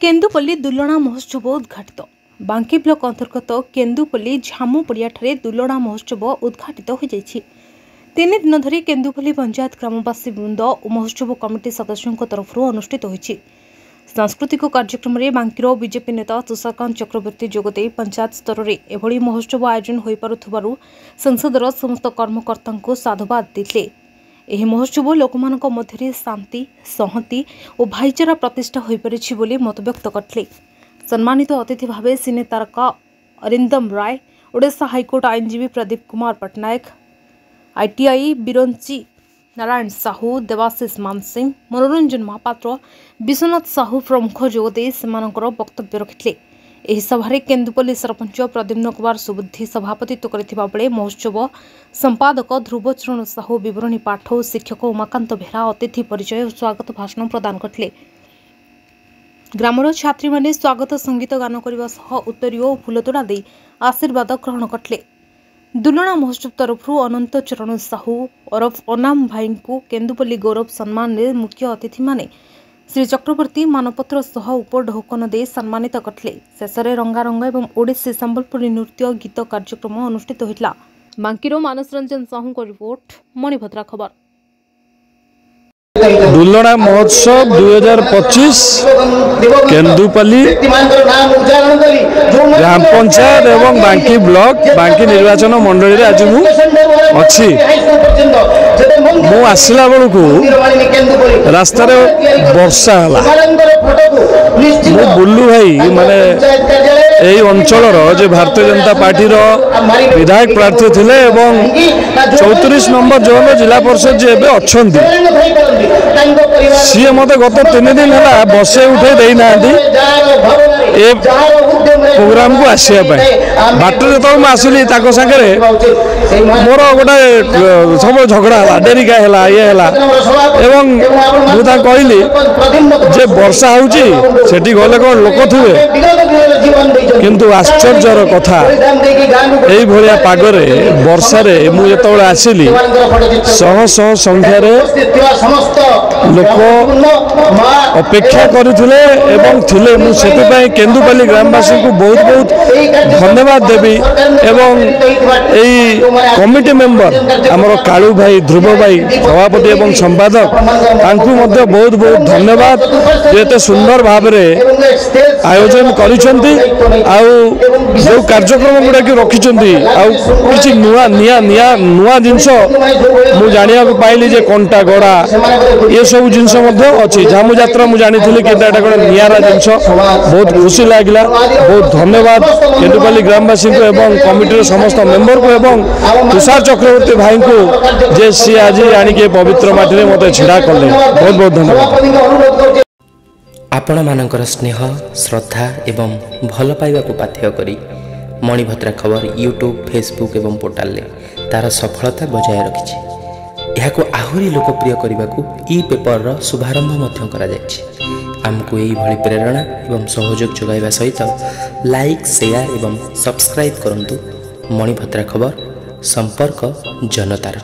केन्दुपल्ली दुलणा महोत्सव उद्घाटित। बांकी ब्लॉक अंतर्गत केन्दुपल्ली झामुपड़िया दुलणा महोत्सव उद्घाटित हो जाइछि। 3 दिन धरी केन्दुपल्ली पंचायत ग्रामवासी वृंद और महोत्सव कमिटी सदस्यों तरफ अनुष्ठित होइछि। सांस्कृतिक कार्यक्रम में बांकीर बीजेपी नेता तुषारकांत चक्रवर्ती जोगदे पंचायत स्तर में एभली महोत्सव आयोजन हो पारुथिबारु संसदर समस्त कर्मकर्ता को साधुवाद देते। एही महोत्सव लोकमानक मध्यरे शांति संहति और भाईचारा प्रतिष्ठा हो पारिछि बोली मत व्यक्त करथिले। सम्मानित अतिथि भावे सिने तारका अरिंदम राय, ओडिशा हाईकोर्ट आईनजीवी प्रदीप कुमार पटनायक, आईटीआई बिरंची नारायण साहू, देवाशीष मानसिंह, मनोरंजन महापात्र, विश्वनाथ साहू प्रमुख जोगदे सेमानकर वक्तव्य रखिथिले। एही सभारे केन्दुपल्ली सरपंच प्रद्युम्न कुमार सुबुद्धि सभापतित्व करथिबा बेले महोत्सव संपादक ध्रुवचरण साहू विवरणी पाठ और शिक्षक उमाकांत बेहरा अतिथि परिचय और स्वागत भाषण प्रदान करथिले। ग्रामर छात्री माने स्वागत संगीत गान करने सह उत्तरीय और फूलतोड़ा दे आशीर्वाद ग्रहण करथिले। दुलणा महोत्सव तरफ अनंत चरण साहू ओरफ अनाम भाई को केन्दुपल्ली गौरव सम्मान में मुख्य अतिथि माने श्री चक्रवर्ती मानपत्र सह उपढौकन दे सम्मानित करथिले। शेष में रंगारंग एवं ओडिसी संबलपुरी नृत्य गीत कार्यक्रम अनुष्ठित होइतला। बांकीरो मानस रंजन साहू को रिपोर्ट, मणिभद्रा खबर। दुलणा महोत्सव 2025 केन्दुपल्ली ग्राम पंचायत एवं बांकी ब्लॉक बांकी निर्वाचन मंडली आज अच्छी मु आसला बेलू रास्त वर्षा है बुल्लू भाई माने यही अंचल भारतीय जनता पार्टी विधायक प्रार्थी थे 34 नंबर जोन जिला परिषद जी अच्छा सी मत गत 3 दिन है बसे उठे देना प्रोग्राम को आसवाई बाट जो आसली सागे मोर गोटे सब झगड़ा है डेरिका है ये मुझे कहली जे वर्षा होटी गले कौन लोक थे किंतु आश्चर्यर कथा यही भाया पागरे वर्षारे मुझे आसली शह शह संख्यार लोक अपेक्षा करुले मुझे केन्दुपल्ली ग्रामवासी को बहुत बहुत धन्यवाद देवी एवं यही कमिटी मेंबर आमर कालू भाई, ध्रुव भाई सभापति एवं संपादक बहुत बहुत धन्यवाद जो सुंदर भाव आयोजन कर कार्यक्रम गुड़ा रखी नुआ जिनस मु जाना पाइली जे कंटा गड़ा ये सब जिनस अच्छी झामु यात्रा मुझे जानी कि गोटे निरा जिनस बहुत खुशी लगे। बहुत धन्यवाद केन्दुपल्ली ग्रामवासी को एवं कमिटी समस्त मेंबर को एवं तुषार चक्रवर्ती भाई को जे सी आज आनिके पवित्र माटी में मत छिड़ा कले। बहुत बहुत धन्यवाद। आपण मानकर स्नेह श्रद्धा एवं भल पाइबा को पाथ्य करी मणिभद्रा खबर यूट्यूब फेसबुक एवं पोर्टाल तार सफलता बजाय रखिछि। यहाको आहुरी लोकप्रिय करने को ई पेपर शुभारंभ करा आमको यही भली प्रेरणा एवं सहयोग जोगाइबा सहित लाइक शेयर एवं सब्सक्राइब करंतु। मणिभद्रा खबर संपर्क जनतार।